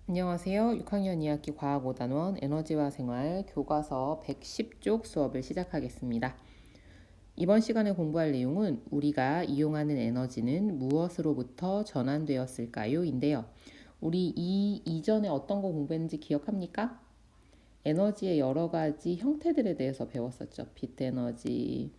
안녕하세요. 6학년 2학기 과학 5단원 에너지와 생활 교과서 110쪽 수업을 시작하겠습니다. 이번 시간에 공부할 내용은 우리가 이용하는 에너지는 무엇으로부터 전환되었을까요? 인데요. 우리 이전에 어떤 거 공부했는지 기억합니까? 에너지의 여러 가지 형태들에 대해서 배웠었죠. 빛 에너지,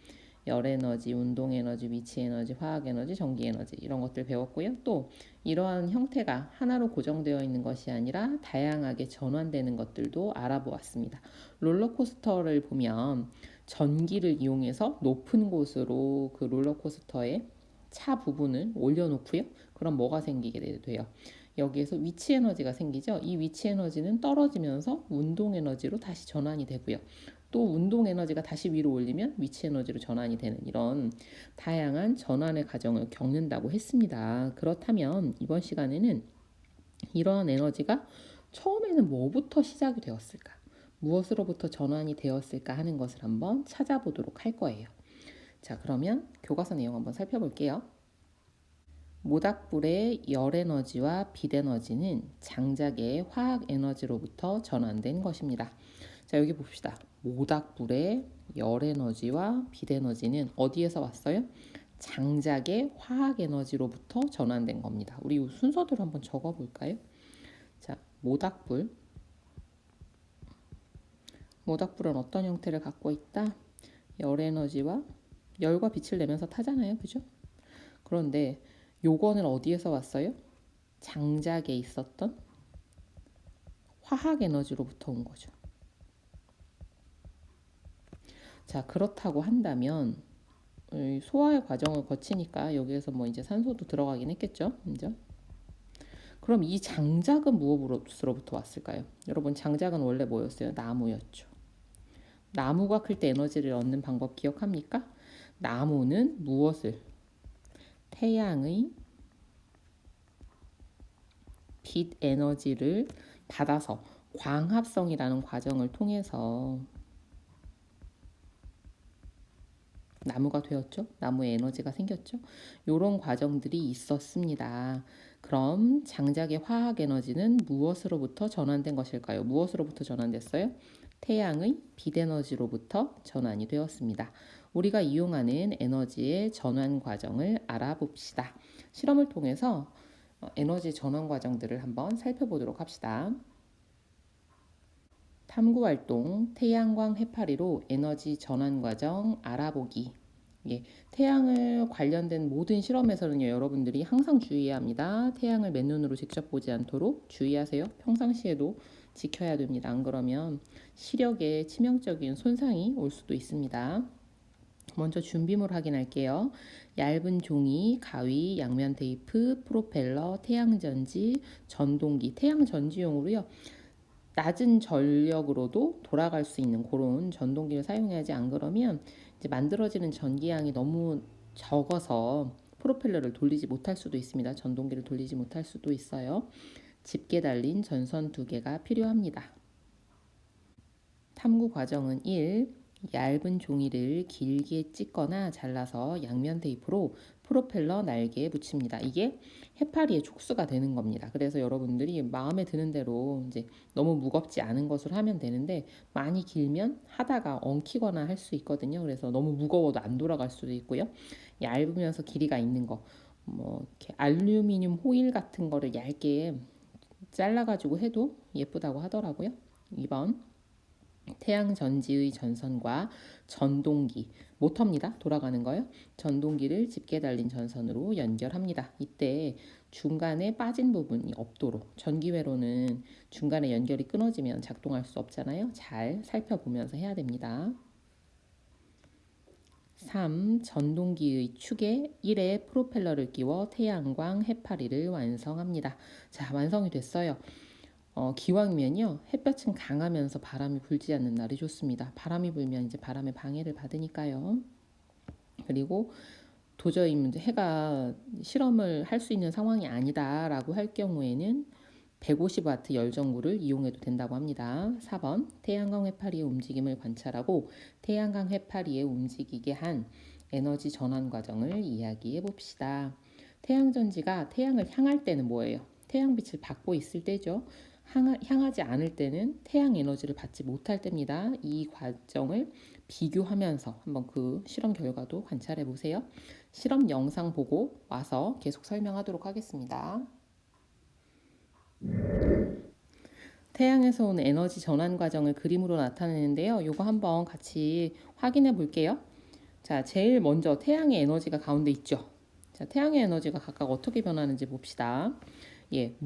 열 에너지, 운동 에너지, 위치 에너지, 화학 에너지, 전기 에너지 이런 것들 배웠고요. 또 이러한 형태가 하나로 고정되어 있는 것이 아니라 다양하게 전환되는 것들도 알아보았습니다. 롤러코스터를 보면 전기를 이용해서 높은 곳으로 그 롤러코스터의 차 부분을 올려놓고요. 그럼 뭐가 생기게 돼요? 여기에서 위치 에너지가 생기죠. 이 위치 에너지는 떨어지면서 운동 에너지로 다시 전환이 되고요. 또 운동 에너지가 다시 위로 올리면 위치 에너지로 전환이 되는 이런 다양한 전환의 과정을 겪는다고 했습니다. 그렇다면 이번 시간에는 이러한 에너지가 처음에는 뭐부터 시작이 되었을까? 무엇으로부터 전환이 되었을까 하는 것을 한번 찾아보도록 할 거예요. 자, 그러면 교과서 내용 한번 살펴볼게요. 모닥불의 열 에너지와 빛 에너지는 장작의 화학 에너지로부터 전환된 것입니다. 자, 여기 봅시다. 모닥불의 열 에너지와 빛 에너지는 어디에서 왔어요? 장작의 화학 에너지로부터 전환된 겁니다. 우리 순서대로 한번 적어 볼까요? 자, 모닥불은 어떤 형태를 갖고 있다? 열 에너지와 열과 빛을 내면서 타잖아요. 그죠? 그런데 요거는 어디에서 왔어요? 장작에 있었던 화학 에너지로부터 온 거죠. 자, 그렇다고 한다면 소화의 과정을 거치니까 여기에서 뭐 이제 산소도 들어가긴 했겠죠. 그죠? 그럼 이 장작은 무엇으로부터 왔을까요? 여러분, 장작은 원래 뭐였어요? 나무였죠. 나무가 클 때 에너지를 얻는 방법 기억합니까? 나무는 무엇을? 태양의 빛 에너지를 받아서 광합성이라는 과정을 통해서 나무가 되었죠. 나무에 에너지가 생겼죠. 이런 과정들이 있었습니다. 그럼 장작의 화학 에너지는 무엇으로부터 전환된 것일까요? 무엇으로부터 전환됐어요? 태양의 빛 에너지로부터 전환이 되었습니다. 우리가 이용하는 에너지의 전환 과정을 알아봅시다. 실험을 통해서 에너지 전환 과정들을 한번 살펴보도록 합시다. 탐구활동, 태양광 해파리로 에너지 전환 과정 알아보기. 예, 태양을 관련된 모든 실험에서는요, 여러분들이 항상 주의해야 합니다. 태양을 맨눈으로 직접 보지 않도록 주의하세요. 평상시에도 지켜야 됩니다. 안 그러면 시력에 치명적인 손상이 올 수도 있습니다. 먼저 준비물 확인할게요. 얇은 종이, 가위, 양면 테이프, 프로펠러, 태양전지, 전동기, 태양전지용으로요. 낮은 전력으로도 돌아갈 수 있는 그런 전동기를 사용해야지, 안 그러면 이제 만들어지는 전기량이 너무 적어서 프로펠러를 돌리지 못할 수도 있습니다. 전동기를 돌리지 못할 수도 있어요. 집게 달린 전선 2개가 필요합니다. 탐구 과정은 1. 얇은 종이를 길게 찢거나 잘라서 양면 테이프로 프로펠러 날개에 붙입니다. 이게 해파리의 촉수가 되는 겁니다. 그래서 여러분들이 마음에 드는 대로 이제 너무 무겁지 않은 것으로 하면 되는데, 많이 길면 하다가 엉키거나 할 수 있거든요. 그래서 너무 무거워도 안 돌아갈 수도 있고요. 얇으면서 길이가 있는 거, 뭐 이렇게 알루미늄 호일 같은 거를 얇게 잘라가지고 해도 예쁘다고 하더라고요. 2번. 태양전지의 전선과 전동기, 모터입니다. 돌아가는 거요. 전동기를 집게 달린 전선으로 연결합니다. 이때 중간에 빠진 부분이 없도록, 전기회로는 중간에 연결이 끊어지면 작동할 수 없잖아요. 잘 살펴보면서 해야 됩니다. 3. 전동기의 축에 1에 프로펠러를 끼워 태양광 해파리를 완성합니다. 자, 완성이 됐어요. 기왕이면요, 햇볕은 강하면서 바람이 불지 않는 날이 좋습니다. 바람이 불면 이제 바람의 방해를 받으니까요. 그리고 도저히 해가 실험을 할 수 있는 상황이 아니다라고 할 경우에는 150W 열전구를 이용해도 된다고 합니다. 4번. 태양광 해파리의 움직임을 관찰하고 태양광 해파리에 움직이게 한 에너지 전환 과정을 이야기해 봅시다. 태양전지가 태양을 향할 때는 뭐예요? 태양빛을 받고 있을 때죠. 향하지 않을 때는 태양 에너지를 받지 못할 때입니다. 이 과정을 비교하면서 한번 그 실험 결과도 관찰해 보세요. 실험 영상 보고 와서 계속 설명하도록 하겠습니다. 태양에서 오는 에너지 전환 과정을 그림으로 나타내는데요. 이거 한번 같이 확인해 볼게요. 자, 제일 먼저 태양의 에너지가 가운데 있죠. 자, 태양의 에너지가 각각 어떻게 변하는지 봅시다. 예,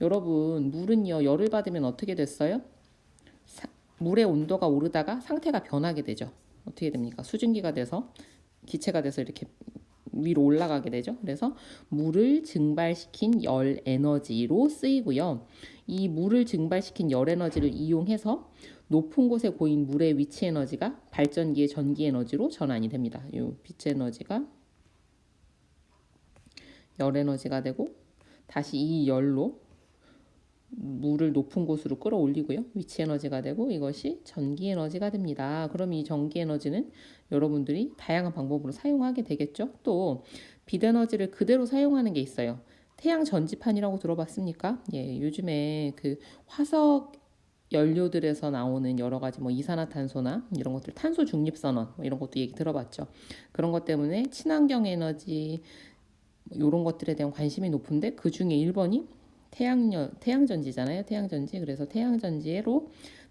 여러분, 물은요, 열을 받으면 어떻게 됐어요? 물의 온도가 오르다가 상태가 변하게 되죠. 어떻게 됩니까? 수증기가 돼서, 기체가 돼서 이렇게 위로 올라가게 되죠. 그래서 물을 증발시킨 열 에너지로 쓰이고요. 이 물을 증발시킨 열 에너지를 이용해서 높은 곳에 고인 물의 위치 에너지가 발전기의 전기 에너지로 전환이 됩니다. 이 빛 에너지가 열 에너지가 되고 다시 이 열로 물을 높은 곳으로 끌어올리고요. 위치 에너지가 되고 이것이 전기 에너지가 됩니다. 그럼 이 전기 에너지는 여러분들이 다양한 방법으로 사용하게 되겠죠. 또 빛 에너지를 그대로 사용하는 게 있어요. 태양 전지판이라고 들어봤습니까? 예, 요즘에 그 화석 연료들에서 나오는 여러 가지 뭐 이산화탄소나 이런 것들 탄소 중립 선언 뭐 이런 것도 얘기 들어봤죠. 그런 것 때문에 친환경 에너지 이런 것들에 대한 관심이 높은데 그 중에 1번이 태양전지잖아요. 태양전지. 그래서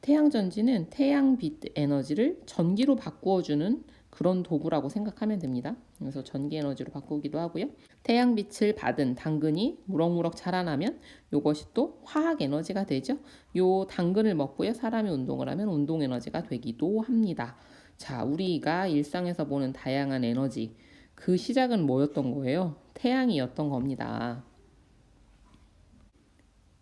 태양전지는 태양빛 에너지를 전기로 바꾸어주는 그런 도구라고 생각하면 됩니다. 그래서 전기 에너지로 바꾸기도 하고요. 태양빛을 받은 당근이 무럭무럭 자라나면 이것이 또 화학 에너지가 되죠. 요 당근을 먹고요. 사람이 운동을 하면 운동 에너지가 되기도 합니다. 자, 우리가 일상에서 보는 다양한 에너지, 그 시작은 뭐였던 거예요? 태양이었던 겁니다.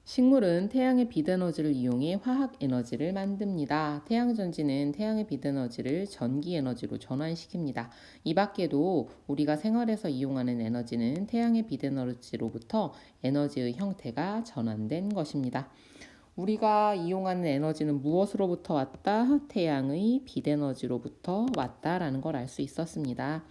식물은 태양의 빛 에너지를 이용해 화학 에너지를 만듭니다. 태양전지는 태양의 빛 에너지를 전기 에너지로 전환시킵니다. 이 밖에도 우리가 생활에서 이용하는 에너지는 태양의 빛 에너지로부터 에너지의 형태가 전환된 것입니다. 우리가 이용하는 에너지는 무엇으로부터 왔다? 태양의 빛 에너지로부터 왔다라는 걸 알 수 있었습니다.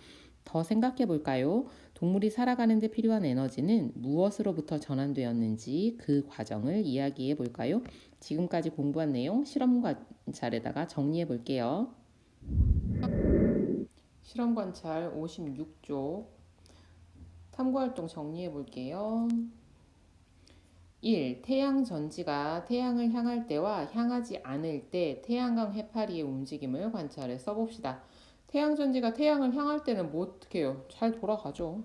더 생각해 볼까요? 동물이 살아가는 데 필요한 에너지는 무엇으로부터 전환되었는지 그 과정을 이야기해 볼까요? 지금까지 공부한 내용 실험 관찰에다가 정리해 볼게요. 실험 관찰 56쪽 탐구활동 정리해 볼게요. 1. 태양 전지가 태양을 향할 때와 향하지 않을 때 태양광 해파리의 움직임을 관찰해 써봅시다. 태양 전지가 태양을 향할 때는 뭐 어떻게 해요? 잘 돌아가죠.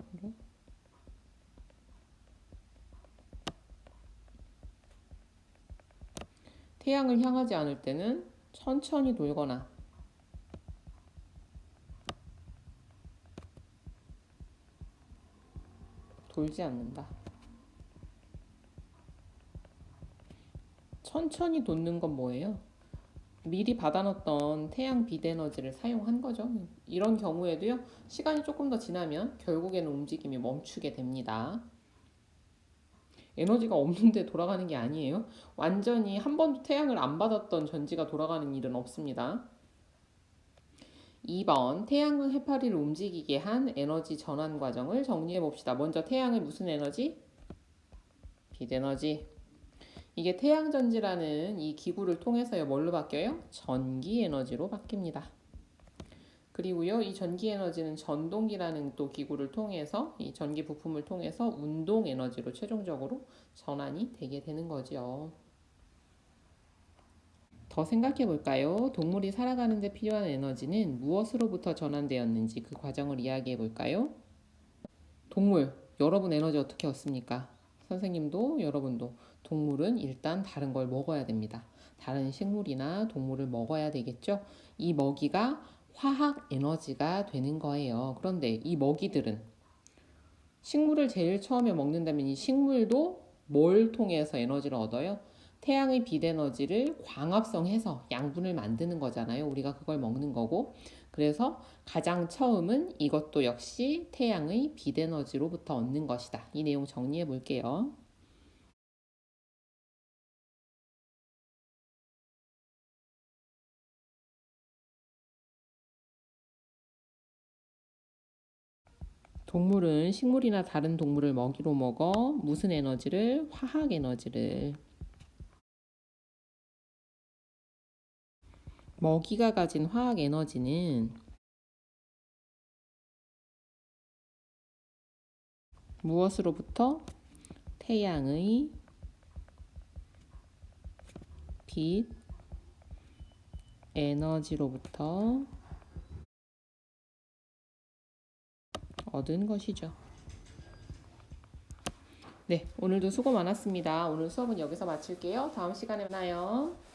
태양을 향하지 않을 때는 천천히 돌거나 돌지 않는다. 천천히 돋는 건 뭐예요? 미리 받아놨던 태양 빛 에너지를 사용한 거죠. 이런 경우에도요, 시간이 조금 더 지나면 결국에는 움직임이 멈추게 됩니다. 에너지가 없는데 돌아가는 게 아니에요. 완전히 한 번도 태양을 안 받았던 전지가 돌아가는 일은 없습니다. 2번, 태양광 해파리를 움직이게 한 에너지 전환 과정을 정리해 봅시다. 먼저 태양의 무슨 에너지? 빛 에너지. 이게 태양전지라는 이 기구를 통해서요, 뭘로 바뀌어요? 전기 에너지로 바뀝니다. 그리고요, 이 전기 에너지는 전동기라는 또 기구를 통해서 이 전기 부품을 통해서 운동 에너지로 최종적으로 전환이 되게 되는 거죠. 더 생각해 볼까요? 동물이 살아가는 데 필요한 에너지는 무엇으로부터 전환되었는지 그 과정을 이야기해 볼까요? 동물, 여러분 에너지 어떻게 얻습니까? 선생님도 여러분도 동물은 일단 다른 걸 먹어야 됩니다. 다른 식물이나 동물을 먹어야 되겠죠? 이 먹이가 화학 에너지가 되는 거예요. 그런데 이 먹이들은 식물을 제일 처음에 먹는다면 이 식물도 뭘 통해서 에너지를 얻어요? 태양의 빛 에너지를 광합성해서 양분을 만드는 거잖아요. 우리가 그걸 먹는 거고. 그래서 가장 처음은 이것도 역시 태양의 빛 에너지로부터 얻는 것이다. 이 내용 정리해 볼게요. 동물은 식물이나 다른 동물을 먹이로 먹어 무슨 에너지를? 화학 에너지를. 먹이가 가진 화학 에너지는 무엇으로부터? 태양의 빛 에너지로부터 얻은 것이죠. 네, 오늘도 수고 많았습니다. 오늘 수업은 여기서 마칠게요. 다음 시간에 만나요.